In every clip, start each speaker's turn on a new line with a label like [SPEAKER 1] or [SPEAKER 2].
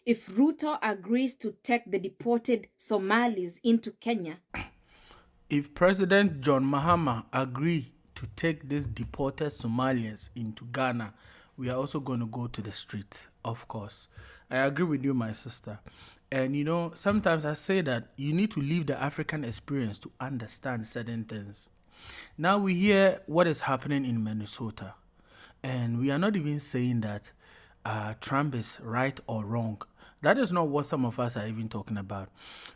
[SPEAKER 1] if Ruto agrees to take the deported Somalis into Kenya?
[SPEAKER 2] If President John Mahama agree to take these deported Somalians into Ghana, we are also going to go to the streets, of course. I agree with you, my sister. And you know, sometimes I say that you need to live the African experience to understand certain things. Now we hear what is happening in Minnesota, and we are not even saying that Trump is right or wrong. That is not what some of us are even talking about.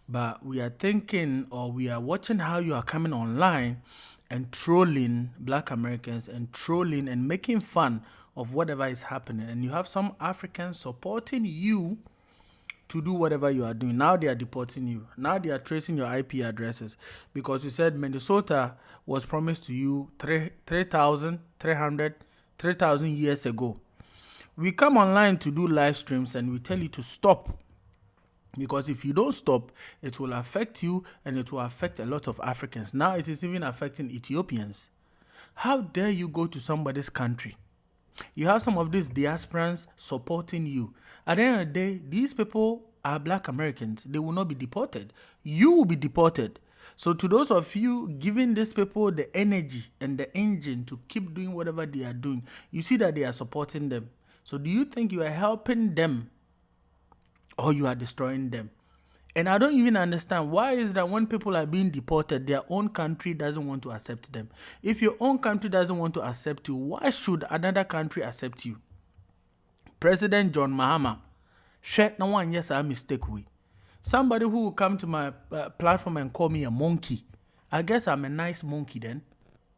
[SPEAKER 2] But we are thinking, or we are watching how you are coming online and trolling Black Americans and trolling and making fun of whatever is happening. And you have some Africans supporting you to do whatever you are doing. Now they are deporting you. Now they are tracing your IP addresses because you said Minnesota was promised to you 3,000 years ago. We come online to do live streams and we tell you to stop, because if you don't stop, it will affect you and it will affect a lot of Africans. Now it is even affecting Ethiopians. How dare you go to somebody's country? You have some of these diasporans supporting you. At the end of the day, these people are Black Americans. They will not be deported. You will be deported. So to those of you giving these people the energy and the engine to keep doing whatever they are doing, you see that they are supporting them. So do you think you are helping them or you are destroying them? And I don't even understand why is that when people are being deported, their own country doesn't want to accept them. If your own country doesn't want to accept you, why should another country accept you? President John Mahama, share no one yes I mistake we. Somebody who will come to my platform and call me a monkey. I guess I'm a nice monkey then.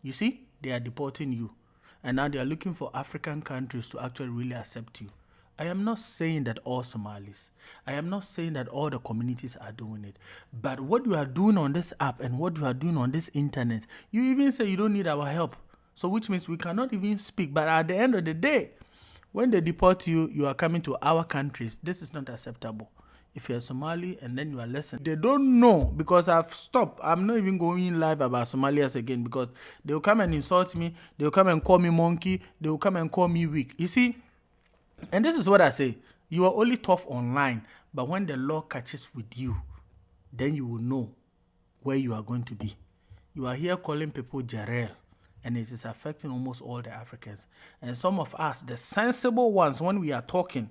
[SPEAKER 2] You see, they are deporting you. And now they are looking for African countries to actually really accept you. I am not saying that all Somalis, I am not saying that all the communities are doing it. But what you are doing on this app and what you are doing on this internet, you even say you don't need our help. So which means we cannot even speak. But at the end of the day, when they deport you, you are coming to our countries. This is not acceptable. If you're Somali and then you are listening, they don't know, because I've stopped. I'm not even going live about Somalians again, because they'll come and insult me. They'll come and call me monkey. They'll come and call me weak. You see, and this is what I say. You are only tough online, but when the law catches with you, then you will know where you are going to be. You are here calling people Jarrell, and it is affecting almost all the Africans. And some of us, the sensible ones, when we are talking,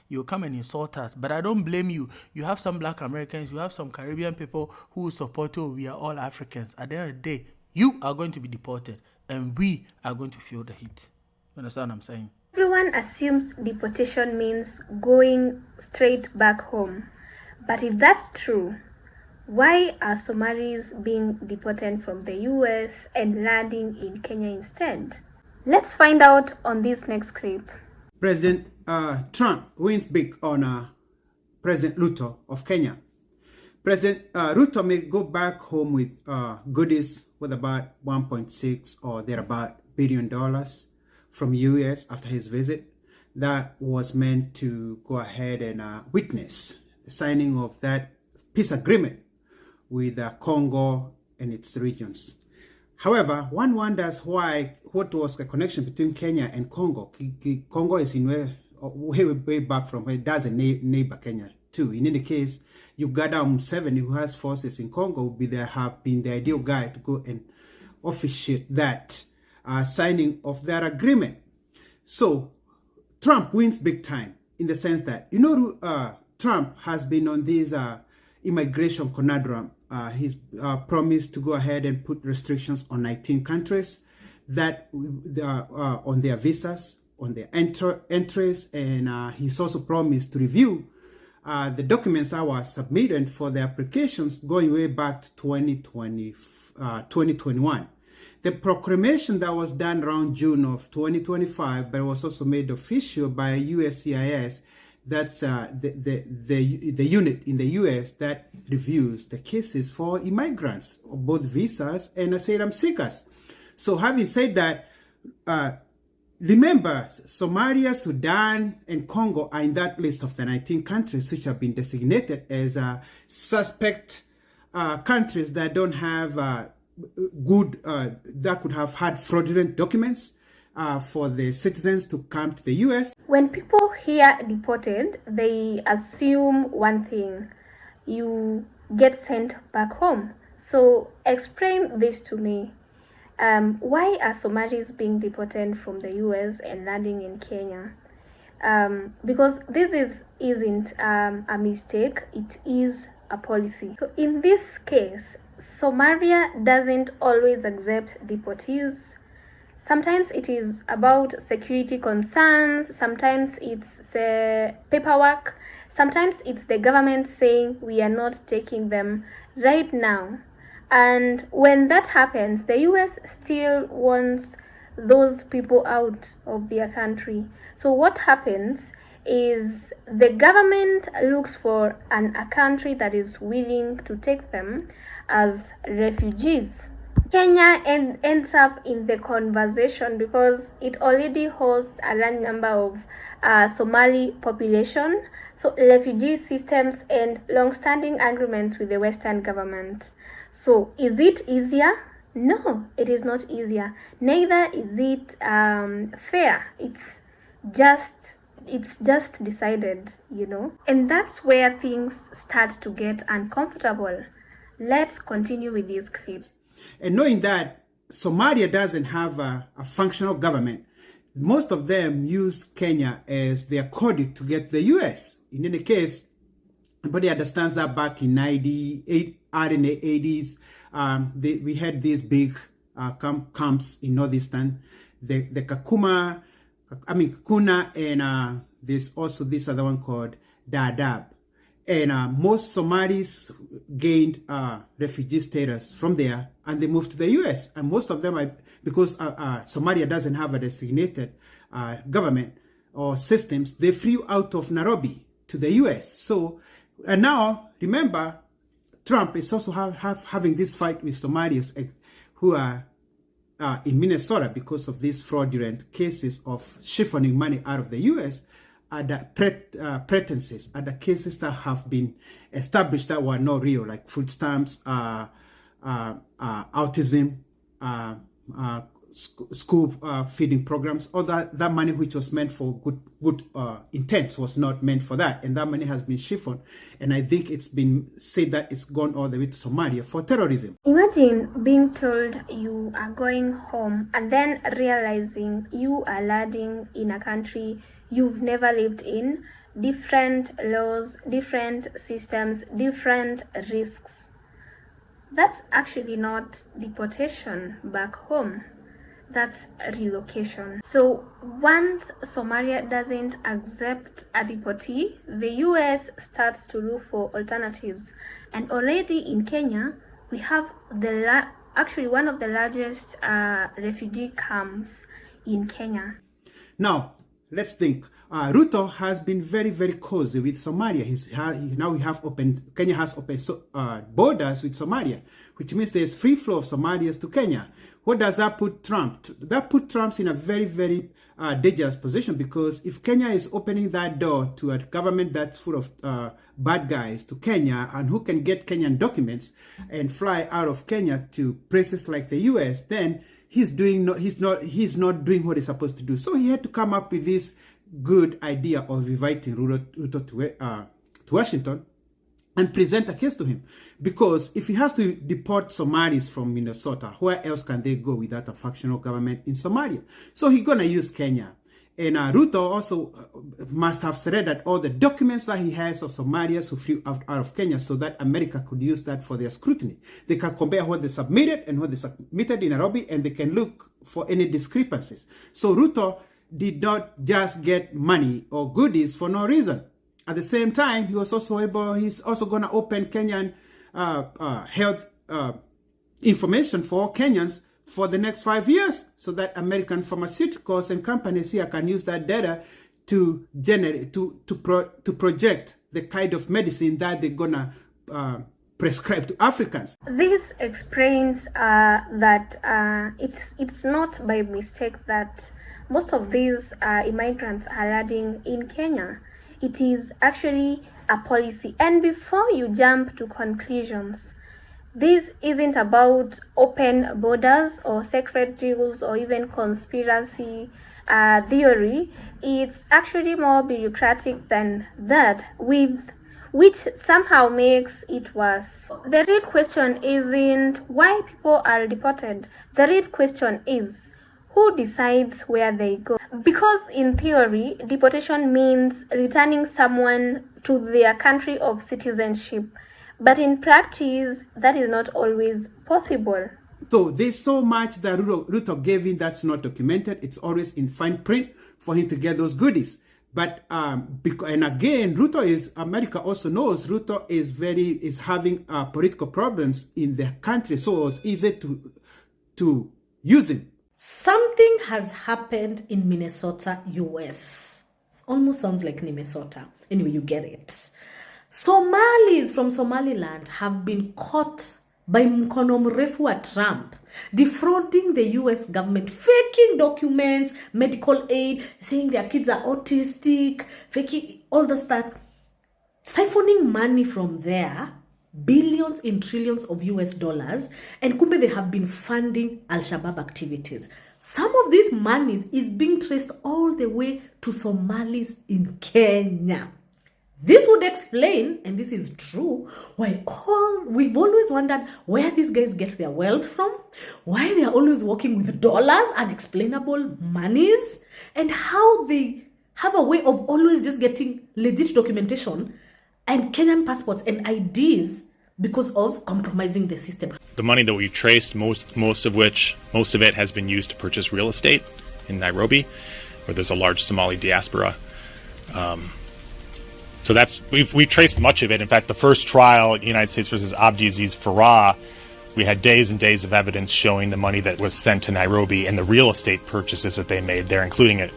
[SPEAKER 2] you come and insult us. But I don't blame you. You have some Black Americans, you have some Caribbean people who support you. We are all Africans. At the end of the day, you are going to be deported, and we are going to feel the heat. You understand what I'm saying?
[SPEAKER 3] Everyone assumes deportation means going straight back home. But if that's true, why are Somalis being deported from the US and landing in Kenya instead? Let's find out on this next clip.
[SPEAKER 4] President Trump wins big on President Ruto of Kenya. President Ruto may go back home with goodies with about 1.6 or thereabout $1 billion from US after his visit. That was meant to go ahead and witness the signing of that peace agreement with Congo and its regions. However, one wonders what was the connection between Kenya and Congo. Congo is in way back from where it does a neighbor Kenya too. In any case, Uganda Museveni, who has forces in Congo, would have been the ideal guy to go and officiate that signing of that agreement. So Trump wins big time in the sense that, Trump has been on this immigration conundrum. He's promised to go ahead and put restrictions on 19 countries that on their visas, on their entries, and he's also promised to review the documents that were submitted for the applications going way back to 2021. The proclamation that was done around June of 2025, but was also made official by USCIS, that's the unit in the US that reviews the cases for immigrants, both visas and asylum seekers. So having said that, remember, Somalia, Sudan, and Congo are in that list of the 19 countries which have been designated as suspect countries that don't have that could have had fraudulent documents, for the citizens to come to the US.
[SPEAKER 3] When people hear deported, they assume one thing: you get sent back home. So explain this to me. Why are Somalis being deported from the US and landing in Kenya? Because this isn't a mistake, it is a policy. So in this case, Somalia doesn't always accept deportees. Sometimes it is about security concerns, sometimes it's paperwork, sometimes it's the government saying we are not taking them right now. And when that happens, the US still wants those people out of their country. So what happens is the government looks for a country that is willing to take them as refugees. Kenya ends up in the conversation because it already hosts a large number of Somali population, so refugee systems and long-standing agreements with the Western government. So is it easier? No, it is not easier. Neither is it fair. It's just decided, And that's where things start to get uncomfortable. Let's continue with these clips.
[SPEAKER 4] And knowing that Somalia doesn't have a functional government, most of them use Kenya as their conduit to get to the US. In any case, everybody understands that back in early 80s, we had these big camps in northeastern, the Kakuna, and there's also this other one called Dadaab. And most Somalis gained refugee status from there, and they moved to the US. And most of them, because Somalia doesn't have a designated government or systems, they flew out of Nairobi to the US. So, and now, remember, Trump is also having this fight with Somalis who are in Minnesota because of these fraudulent cases of siphoning money out of the US. Other pretenses, other cases that have been established that were not real, like food stamps, autism, school feeding programs, all that money which was meant for good intents was not meant for that, and that money has been siphoned. And I think it's been said that it's gone all the way to Somalia for terrorism.
[SPEAKER 3] Imagine being told you are going home and then realizing you are landing in a country you've never lived in, different laws, different systems, different risks. That's actually not deportation back home. That's relocation. So once Somalia doesn't accept a deportee, the US starts to look for alternatives. And already in Kenya, we have actually one of the largest refugee camps in Kenya.
[SPEAKER 4] Now, let's think. Ruto has been very, very cozy with Somalia. Kenya has open borders with Somalia, which means there's free flow of Somalians to Kenya. What does that put Trump? That put Trump in a very, very dangerous position, because if Kenya is opening that door to a government that's full of bad guys to Kenya, and who can get Kenyan documents and fly out of Kenya to places like the US, then he's not doing what he's supposed to do. So he had to come up with this good idea of inviting Ruto to Washington and present a case to him. Because if he has to deport Somalis from Minnesota, where else can they go without a functional government in Somalia? So he's going to use Kenya. And Ruto also must have surrendered all the documents that he has of Somalians who flew out of Kenya, so that America could use that for their scrutiny. They can compare what they submitted and what they submitted in Nairobi, and they can look for any discrepancies. So Ruto did not just get money or goodies for no reason. At the same time, he's also going to open Kenyan health information for Kenyans for the next 5 years, so that American pharmaceuticals and companies here can use that data to generate, to project the kind of medicine that they're gonna prescribe to Africans.
[SPEAKER 3] This explains that it's not by mistake that most of these immigrants are landing in Kenya. It is actually a policy. And before you jump to conclusions, This isn't about open borders or secret deals or even conspiracy theory. It's actually more bureaucratic than that, which somehow makes it worse. The real question isn't why people are deported. The real question is who decides where they go. Because in theory, deportation means returning someone to their country of citizenship. But in practice, that is not always possible.
[SPEAKER 4] So there's so much that Ruto gave in that's not documented. It's always in fine print for him to get those goodies. But and again, America also knows Ruto is having political problems in the country, so it's easy to use him.
[SPEAKER 5] Something has happened in Minnesota, US. It almost sounds like Minnesota. Anyway, you get it. Somalis from Somaliland have been caught by mkono mrefu wa Trump, defrauding the US government, faking documents, medical aid, saying their kids are autistic, faking all the stuff, siphoning money from there, billions in trillions of US dollars, and kumbe they have been funding Al-Shabaab activities. Some of these monies is being traced all the way to Somalis in Kenya. This would explain, and this is true, why we've always wondered where these guys get their wealth from, why they are always working with dollars, unexplainable monies, and how they have a way of always just getting legit documentation and Kenyan passports and IDs because of compromising the system.
[SPEAKER 6] The money that we've traced, most of it has been used to purchase real estate in Nairobi, where there's a large Somali diaspora. So we've traced much of it. In fact, the first trial, United States versus Abdiaziz Farah, we had days and days of evidence showing the money that was sent to Nairobi and the real estate purchases that they made there, including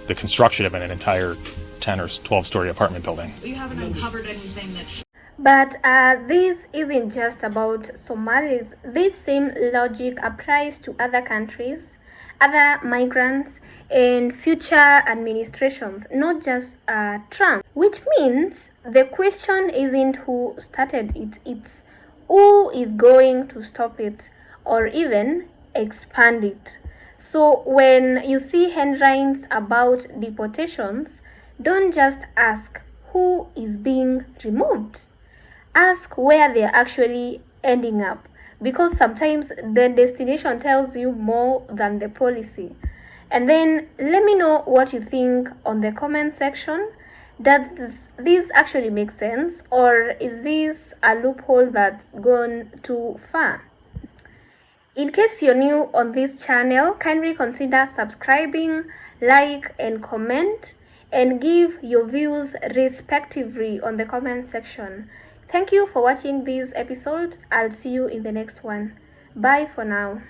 [SPEAKER 6] the construction of an entire 10 or 12-story apartment building.
[SPEAKER 7] You haven't uncovered anything that...
[SPEAKER 3] But this isn't just about Somalis. This same logic applies to other countries, other migrants, and future administrations, not just Trump. Which means the question isn't who started it, it's who is going to stop it or even expand it. So when you see headlines about deportations, don't just ask who is being removed. Ask where they're actually ending up, because sometimes the destination tells you more than the policy. And then let me know what you think on the comment section. Does this actually make sense, or is this a loophole that's gone too far? In case you're new on this channel, kindly consider subscribing, like and comment, and give your views respectively on the comment section. Thank you for watching this episode. I'll see you in the next one. Bye for now.